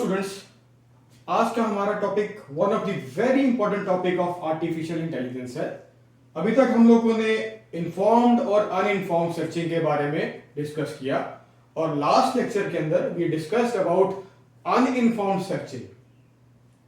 Students, आज का हमारा topic one of the very important topic of artificial intelligence है। अभी तक हम लोगों ने इन्फॉर्म्ड और अनइन्फॉर्म्ड सर्चिंग के बारे में डिस्कस किया और लास्ट लेक्चर के अंदर we discussed about uninformed searching.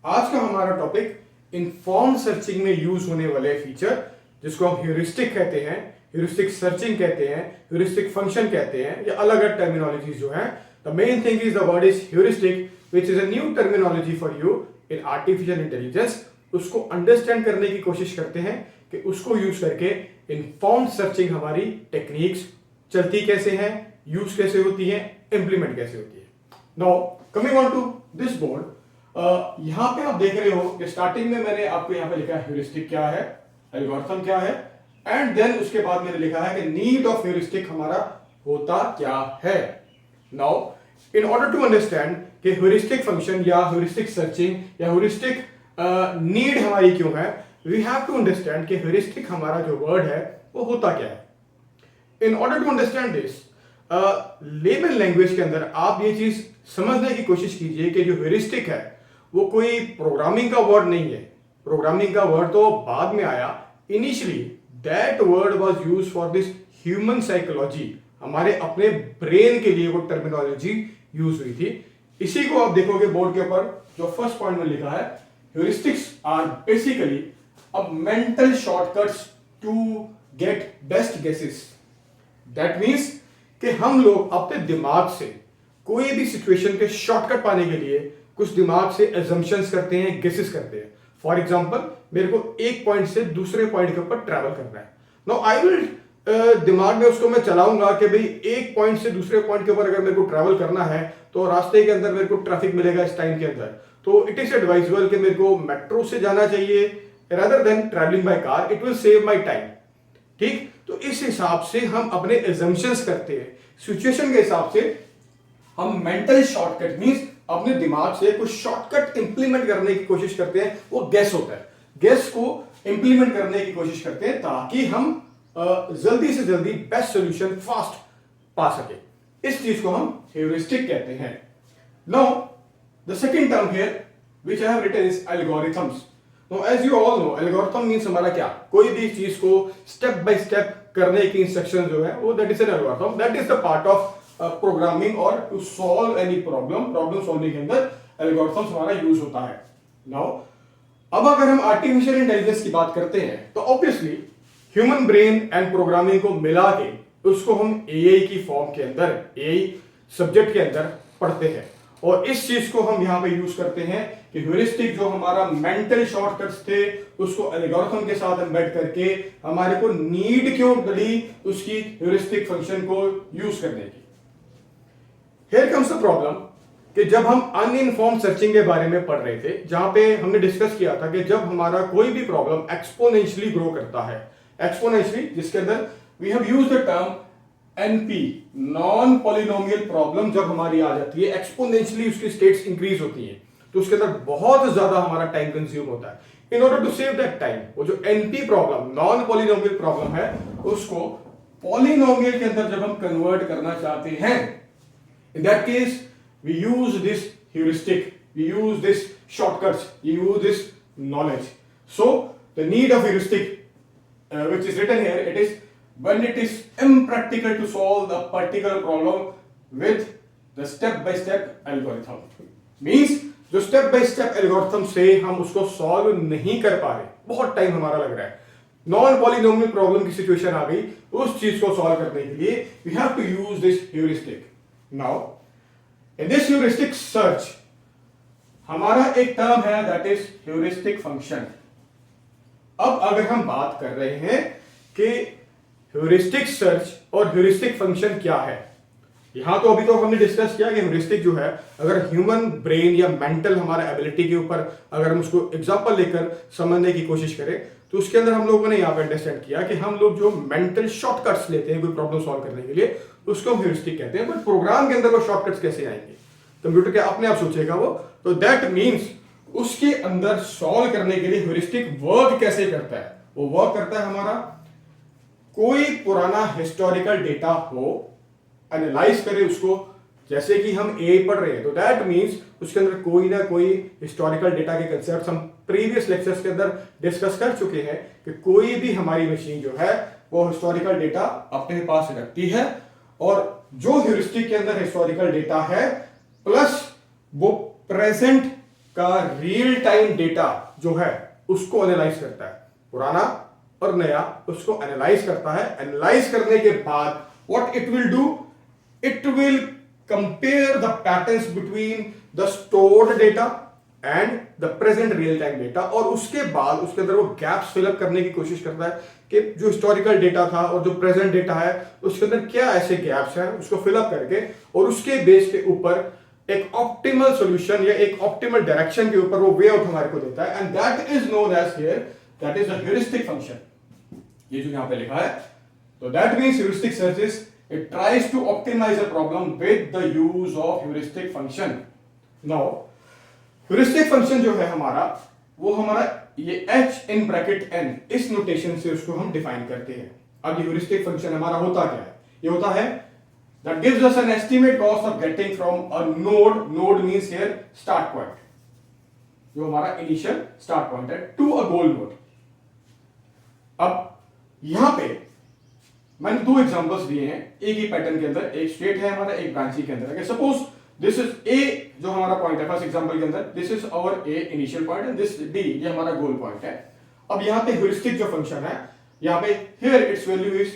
आज का हमारा टॉपिक इन्फॉर्म्ड सर्चिंग में यूज होने वाले फीचर जिसको हम ह्यूरिस्टिक कहते हैं, ह्यूरिस्टिक सर्चिंग कहते हैं, ह्यूरिस्टिक फंक्शन कहते हैं, या अलग अलग टर्मिनोलॉजीज जो हैं। The main thing is the word is heuristic, which is a new terminology for you in artificial intelligence. उसको अंडरस्टैंड करने की कोशिश करते हैं कि उसको यूज करके इन्फॉर्म्ड सर्चिंग हमारी टेक्निक्स चलती कैसे हैं, यूज कैसे होती हैं, इंप्लीमेंट कैसे होती है। Now coming on to this board, यहां पे आप देख रहे हो कि स्टार्टिंग में मैंने आपको यहां पे लिखा है ह्यूरिस्टिक क्या है, एल्गोरिथम क्या है, एंड देन उसके बाद मैंने लिखा है कि नीड ऑफ ह्यूरिस्टिक हमारा होता क्या है। Now in order to understand कि heuristic function या heuristic searching या heuristic need हमारी क्यों है, we have to understand कि heuristic हमारा जो word है वो होता क्या है। In order to understand this, layman language के अंदर आप ये चीज समझने की कोशिश कीजिए कि जो heuristic है वो कोई प्रोग्रामिंग का वर्ड नहीं है। प्रोग्रामिंग का वर्ड तो बाद में आया। Initially that word was used for this human psychology, हमारे अपने ब्रेन के लिए वो टर्मिनोलॉजी यूज हुई थी। इसी को आप देखोगे बोर्ड के ऊपर जो फर्स्ट पॉइंट में लिखा है, heuristics are basically a mental shortcuts to get best guesses. That means कि हम लोग अपने दिमाग से कोई भी सिचुएशन के शॉर्टकट पाने के लिए कुछ दिमाग से एजम्पशंस करते हैं, गेसेस करते हैं। फॉर एग्जांपल, मेरे को एक पॉइंट से दूसरे पॉइंट के ऊपर ट्रैवल करना है। नाउ आई विल दिमाग में उसको मैं चलाऊंगा कि भाई एक पॉइंट से दूसरे पॉइंट के ऊपर अगर मेरे को ट्रैवल करना है तो रास्ते के अंदर मेरे को ट्रैफिक मिलेगा इस टाइम के अंदर, तो इट इज एडवाइजेबल कि मेरे को मेट्रो से जाना चाहिए rather than travelling by car, it will save my time. ठीक, तो इस हिसाब से हम अपने एजम्पशंस करते हैं, सिचुएशन के हिसाब से हम मेंटल शॉर्टकट मींस अपने दिमाग से कुछ शॉर्टकट इंप्लीमेंट करने की कोशिश करते हैं। वो गेस होता है, गेस को इंप्लीमेंट करने की कोशिश करते हैं ताकि हम जल्दी से जल्दी बेस्ट सॉल्यूशन फास्ट पा सके। इस चीज को हम ह्यूरिस्टिक कहते हैं। Now the second term here which I have written is algorithms. Now as you all know, algorithm means हमारा क्या, कोई भी चीज को स्टेप बाय स्टेप करने की इंस्ट्रक्शन जो है वो that is an algorithm. That is the part of programming और to solve any problem solving के अंदर एल्गोरिथम्स हमारा यूज होता है। नाउ अब अगर हम आर्टिफिशियल इंटेलिजेंस की बात करते हैं तो obviously human brain and programming को मिला के उसको हम एआई की फॉर्म के अंदर, एआई सब्जेक्ट के अंदर पढ़ते हैं और इस चीज को हम यहां पे यूज करते हैं कि ह्यूरिस्टिक जो हमारा मेंटल शॉर्टकट्स थे उसको एल्गोरिथम के साथ एम्बेड करके हमारे को नीड क्यों डली उसकी ह्यूरिस्टिक फंक्शन को यूज करने की। हियर कम्स द प्रॉब्लम कि जब हम अनइन्फॉर्म्ड सर्चिंग के बारे में पढ़ रहे थे, जहां पे हमने डिस्कस किया था कि जब हमारा कोई भी प्रॉब्लम एक्सपोनेंशियली ग्रो करता है, एक्सपोनेंशियली जिसके अंदर we have used the term NP, non polynomial problem जब हमारी आ जाती है, एक्सपोनेंशियली उसकी स्टेट्स इंक्रीज होती हैं तो उसके अंदर बहुत ज्यादा हमारा टाइम कंज्यूम होता है। In order to save that time, वो जो NP problem, non polynomial problem है, उसको पॉलिनोमियल के अंदर जब हम कन्वर्ट करना चाहते हैं, in that case we use this heuristic, we use this shortcuts, we use this knowledge. So the need of heuristic which is written here, it is when it is impractical to solve the particular problem with the step by step algorithm, means जो step by step algorithm से हम उसको solve नहीं कर पा रहे, बहुत time हमारा लग रहा है, नॉन पॉलिनोमियल प्रॉब्लम की सिचुएशन आ गई, उस चीज को सॉल्व करने के लिए we have to use this heuristic. Now in this heuristic search हमारा एक टर्म है that is heuristic function। अब अगर हम बात कर रहे हैं कि ह्यूरिस्टिक सर्च और ह्यूरिस्टिक फंक्शन क्या है, यहां तो अभी तो हमने डिस्कस किया कि ह्यूरिस्टिक जो है अगर ह्यूमन ब्रेन या मेंटल हमारा एबिलिटी के ऊपर अगर हम उसको एग्जांपल लेकर समझने की कोशिश करें तो उसके अंदर हम लोगों ने यहां पर अंडरस्टैंड किया कि हम लोग जो मेंटल शॉर्टकट्स लेते हैं कोई प्रॉब्लम सॉल्व करने के लिए उसको हम ह्यूरिस्टिक कहते हैं। बट प्रोग्राम के अंदर वो शॉर्टकट्स कैसे आएंगे, कंप्यूटर के अपने आप सोचेगा वो, तो दैट मीन्स उसके अंदर सॉल्व करने के लिए ह्यूरिस्टिक वर्क कैसे करता है, वो वर्क करता है हमारा कोई पुराना हिस्टोरिकल डेटा हो, एनालाइज करे उसको, जैसे कि हम ए पढ़ रहे हैं तो दैट मीन्स उसके अंदर कोई ना कोई हिस्टोरिकल डेटा के कंसेप्ट हम प्रीवियस लेक्चर्स के अंदर डिस्कस कर चुके हैं कि कोई भी हमारी मशीन जो है वो हिस्टोरिकल डेटा अपने पास रखती है, और जो ह्यूरिस्टिक के अंदर हिस्टोरिकल डेटा है प्लस वो प्रेजेंट का रियल टाइम डेटा जो है उसको एनालाइज करता है, पुराना और नया उसको एनालाइज करता है। एनालाइज करने के बाद what it will do, it will compare the patterns between the stored data and the present real time data, और उसके बाद उसके अंदर वो गैप्स फिलअप करने की कोशिश करता है कि जो हिस्टोरिकल डेटा था और जो प्रेजेंट डेटा है उसके अंदर क्या ऐसे गैप्स हैं, उसको फिलअप करके और उसके बेस के ऊपर एक ऑप्टिमल सॉल्यूशन या एक ऑप्टिमल डायरेक्शन के ऊपर वो वे आउट हमारे को देता है, and that is known as here, that is the heuristic function. ये जो यहां पे लिखा है, तो that means heuristic search it tries to optimize a problem with the use of heuristic function. Now heuristic function जो है हमारा, वो हमारा ये h in bracket n इस नोटेशन से उसको हम डिफाइन करते हैं। अब ये heuristic function हमारा होता क्या है? ये होता है that gives us an estimate cost of getting from a node means here start point, जो हमारा initial start point है, to a goal node। अब यहां पे मैंने दो एग्जांपल्स दिए हैं एक ही पैटर्न के अंदर, एक स्टेट है हमारा, एक ब्रांची के अंदर। सपोज दिस इज ए जो हमारा पॉइंट है फर्स्ट एग्जांपल के अंदर, this is our a initial point and this D ये हमारा गोल पॉइंट है। अब यहां पे ह्यूरिस्टिक जो फंक्शन है, यहां पे here it's value is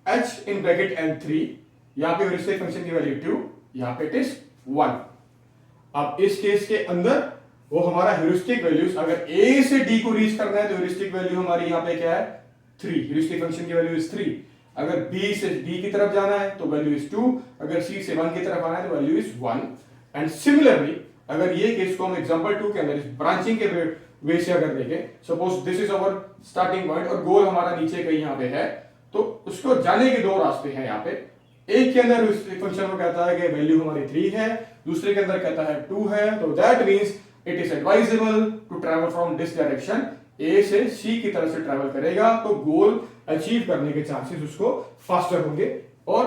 h in bracket n3, यहां पे ह्यूरिस्टिक फंक्शन की वैल्यू 2, यहां पे इट इज 1। अब इस केस के अंदर वो हमारा ह्यूरिस्टिक वैल्यूज अगर a से d को रीच करना है तो ह्यूरिस्टिक वैल्यू हमारी यहां पे क्या है 3, ह्यूरिस्टिक फंक्शन की वैल्यू इज 3। अगर B से D की तरफ जाना है तो वैल्यू इज 2, अगर C से 1 की तरफ आना है तो वैल्यू इज 1। एंड सिमिलरली अगर ये केस को हम एग्जांपल 2 के अंदर इस ब्रांचिंग के वे से अगर देखें, suppose this is our starting point और गोल हमारा नीचे कहीं यहां पे है, तो उसको जाने के दो रास्ते हैं यहां पे। एक के अंदर फंक्शन को कहता है कि वैल्यू हमारी 3 है, दूसरे के अंदर कहता है 2 है, तो that means it is advisable to travel from this direction, A से सी की तरफ से ट्रैवल करेगा तो गोल अचीव करने के चांसेस उसको फास्टर होंगे और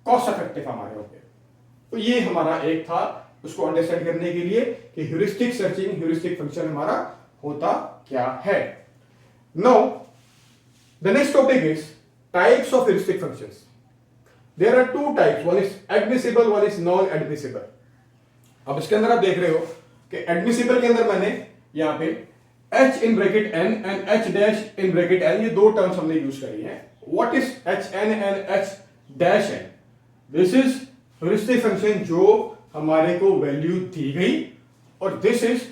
कॉस्ट इफेक्टिव हमारे होंगे। तो ये हमारा एक था उसको अंडरस्टैंड करने के लिए कि ह्यूरिस्टिक सर्चिंग, ह्यूरिस्टिक फंक्शन हमारा होता क्या है। Now the next topic is types of heuristic functions. There are two types, one is admissible, one is non admissible. अब इसके अंदर आप देख रहे हो कि एडमिसिबल के अंदर मैंने यहां पे h in bracket n and h dash in bracket n ये दो टर्म्स हमने यूज करी हैं। What is h n and h dash n? This is heuristic function जो हमारे को वैल्यू दी गई, और this is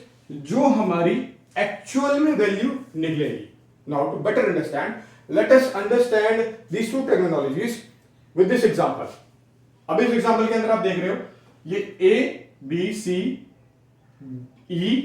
जो हमारी एक्चुअल में वैल्यू निकलेगी। Now to better understand, let us understand these two terminologies with this example. अब इस एग्जांपल के अंदर आप देख रहे हो ये a b c e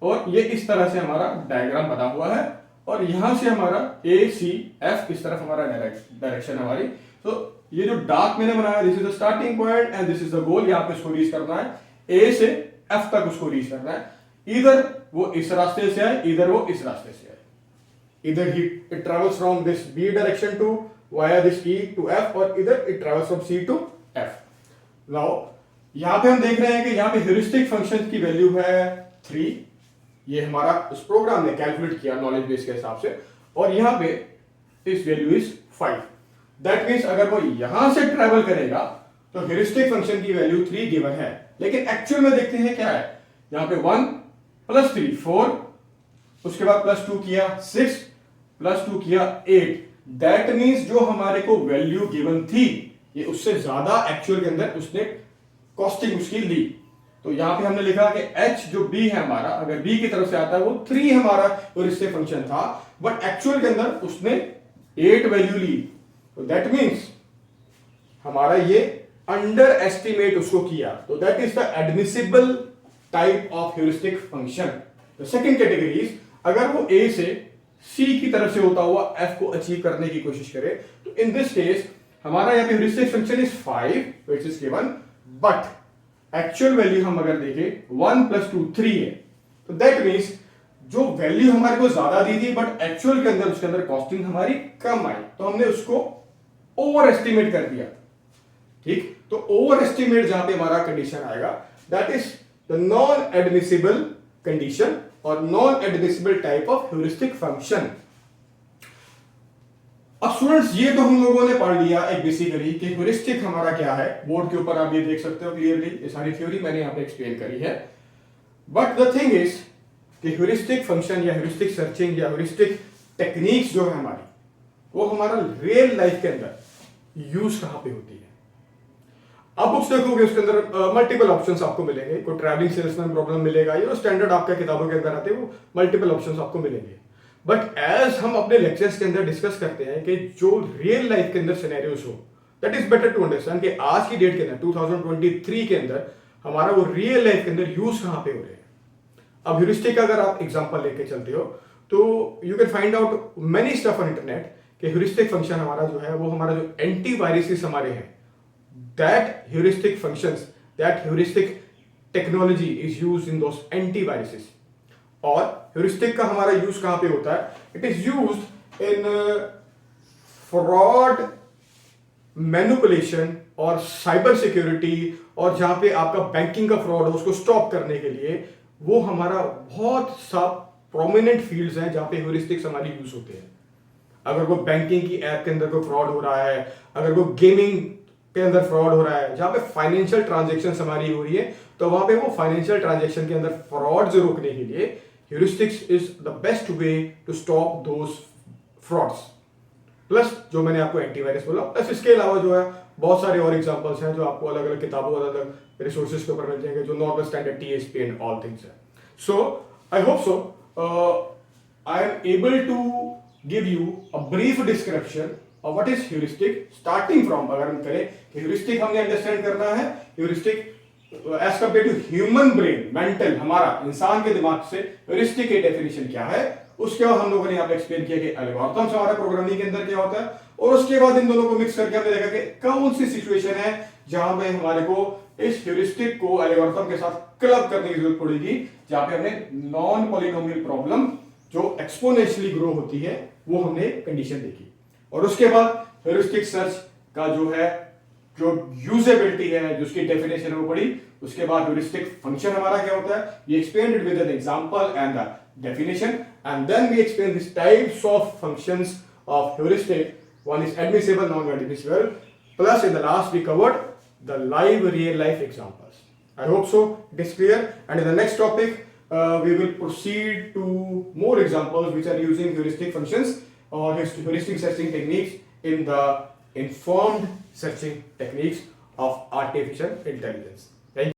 और ये इस तरह से हमारा डायग्राम बना हुआ है, और यहां से हमारा ए सी एफ इस तरफ हमारा डायरेक्शन हमारी। तो ये जो डार्क मैंने बनाया, this is the starting point and this is the goal, यहां पे इसको रीच करना है, ए से एफ तक उसको रीच करना है। इधर वो इस रास्ते से आए, इधर वो इस रास्ते से आए। इधर ही it travels from this B direction to via this E to F, और इधर it travels from C to F. Now यहां पे हम देख रहे हैं कि यहां पे ह्यूरिस्टिक फंक्शन की वैल्यू है 3, ये हमारा उस प्रोग्राम ने कैलकुलेट किया नॉलेज बेस के हिसाब से, और यहां पे इस वैल्यू इज 5। दैट मींस अगर वो यहां से ट्रैवल करेगा तो ह्यूरिस्टिक फंक्शन की वैल्यू 3 गिवन है, लेकिन एक्चुअल में देखते हैं क्या है। यहां पे 1 + 3 4, उसके बाद +2 किया 6, +2 किया 8। दैट मींस जो हमारे को वैल्यू गिवन थी ये उससे ज्यादा एक्चुअल के अंदर उसने कॉस्टिंग उसकी ली। तो यहां पे हमने लिखा कि h जो b है हमारा, अगर b की तरफ से आता है वो 3 हमारा ह्यूरिस्टिक फंक्शन था, बट एक्चुअल के अंदर उसने 8 वैल्यू ली। तो दैट मींस हमारा ये अंडर एस्टिमेट उसको किया, तो that is the admissible type of heuristic function. The second category is अगर वो a से c की तरफ से होता हुआ f को अचीव करने की कोशिश करे, तो इन दिस केस हमारा यहां पे heuristic function is 5 which is given, but actual value हम अगर देखें 1 + 2 3 है। तो दैट मींस जो वैल्यू हमारे को ज्यादा दी थी बट एक्चुअल के अंदर उसके अंदर कॉस्टिंग हमारी कम आई, तो हमने उसको ओवर एस्टिमेट कर दिया। ठीक, तो ओवर एस्टिमेट जहां पे हमारा कंडीशन आएगा, that is the non admissible condition और non admissible type of heuristic function. अब स्टूडेंट्स ये तो हम लोगों ने पढ़ लिया एक बेसिकली कि ह्यूरिस्टिक हमारा क्या है। बोर्ड के ऊपर आप ये देख सकते हो क्लियरली, ये सारी थ्योरी मैंने यहाँ पे एक्सप्लेन करी है। बट द थिंग इज कि ह्यूरिस्टिक फंक्शन या ह्यूरिस्टिक सर्चिंग या ह्यूरिस्टिक टेक्निक्स जो है हमारी, वो हमारा रियल लाइफ के अंदर यूज कहां पे होती है। आप बुक्स देखोगे उसके अंदर मल्टीपल ऑप्शंस आपको मिलेंगे। कोई ट्रैवलिंग सेल्समैन प्रॉब्लम मिलेगा, ये स्टैंडर्ड आपका किताबों के अंदर आते हैं, वो मल्टीपल ऑप्शंस आपको मिलेंगे। बट एज हम अपने लेक्चर्स के अंदर डिस्कस करते हैं कि जो रियल लाइफ के अंदर सिनेरियोस हो, that is better to understand कि आज की डेट के अंदर 2023 के अंदर हमारा वो रियल लाइफ के अंदर यूज कहां पे हो रहे हैं। अब ह्यूरिस्टिक का अगर आप एग्जांपल लेके चलते हो तो you can find out many stuff on internet कि ह्यूरिस्टिक फंक्शन हमारा जो है वो हमारा जो एंटीवायरसेस हमारे हैं, that heuristic functions, that heuristic technology is used in those antiviruses. और ह्यूरिस्टिक का हमारा यूज कहां पे होता है? It is used in fraud, manipulation और साइबर सिक्योरिटी, और जहां पे आपका बैंकिंग का फ्रॉड हो उसको स्टॉप करने के लिए वो हमारा बहुत सा प्रोमिनेंट फील्ड्स हैं जहां पे ह्यूरिस्टिक्स हमारी यूज होते हैं। अगर कोई बैंकिंग की ऐप के अंदर कोई फ्रॉड हो रहा है, अगर कोई गेमिंग के अंदर फ्रॉड हो रहा है, जहां पे फाइनेंशियल ट्रांजैक्शंस हमारी हो रही है, तो वहां पे वो फाइनेंशियल ट्रांजैक्शन के अंदर फ्रॉड रोकने के लिए heuristics is the best way to stop those frauds. Plus जो मैंने आपको एंटीवायरस बोला, प्लस इसके अलावा जो है बहुत सारे और एग्जांपल्स हैं जो आपको अलग अलग किताबों, अलग अलग रिसोर्सेज के ऊपर मिल जाएंगे, जो normal standard TSP and all things है। So I hope so I am able to give you a brief description of what is heuristic, starting from, अगर हम करें कि ह्यूरिस्टिक हमने अंडरस्टैंड करना है, heuristic as compare to human brain, mental, हमारा इंसान के दिमाग से ह्यूरिस्टिक की डेफिनेशन क्या है। उसके बाद हम लोगों ने यहाँ पे एक्सप्लेन किया कि एल्गोरिथम्स हमारे प्रोग्रामिंग के अंदर क्या होता है, और उसके बाद इन दोनों को मिक्स करके हमने देखा कि कौन सी सिचुएशन है जहां पे हमारे को इस ह्यूरिस्टिक को एल्गोरिथम के साथ क्लब करने की जरूरत पड़ेगी, जहां पे हमने नॉन पॉलिनोमियल प्रॉब्लम जो एक्सपोनेंशियली ग्रो होती है वो हमने कंडीशन देखी। और उसके बाद ह्यूरिस्टिक सर्च का जो है जो यूजेबिलिटी है, जो उसकी डेफिनेशन है वो पढ़ी। उसके बाद ह्यूरिस्टिक फंक्शन हमारा क्या होता है, we explained it with an example and the definition, and then we explain these types of functions of heuristic. One is admissible, non-admissible, plus in the last we covered the live real life examples. I hope so it is clear, and in the next topic we will proceed to more examples which are using heuristic functions or heuristic searching techniques in the informed searching techniques of artificial intelligence.